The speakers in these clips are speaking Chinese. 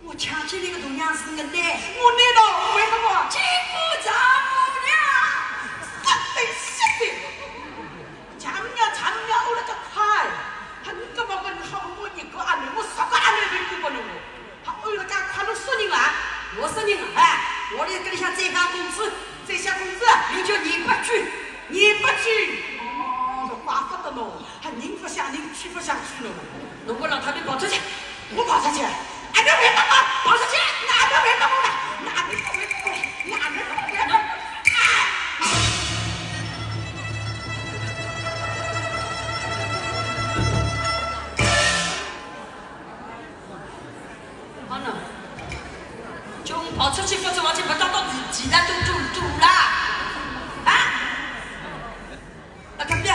我抢起那个东娘是我的，我那道为什么金不丈母娘？是的，丈母娘，我那个快，他你干嘛跟好我一个安慰，我啥个安慰没顾不了我，他为了干快乐说你啊，我说你哎，我得跟你想再加工资，再下工资，你就你不去，哦，这麻烦的喽，还人不想人，去不想去了，如果让他们跑出去，我跑出去。俺这人他妈跑出去，哪个人都不来，哪个人都不来。好了，就跑出去不是往前跑到几站就住了啊？那看不见。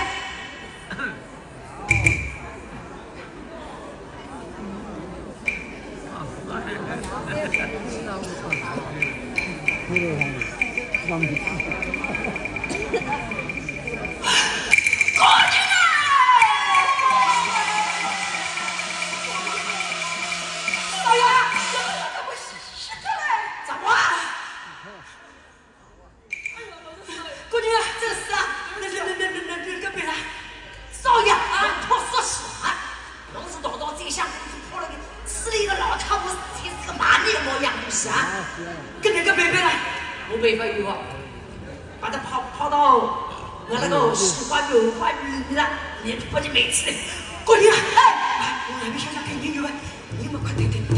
跟那个贝贝来，我贝贝有啊，把他跑到我那个喜欢有花米了，你不就没吃？过年了，哎，我还没想想看你有没，你们快点点。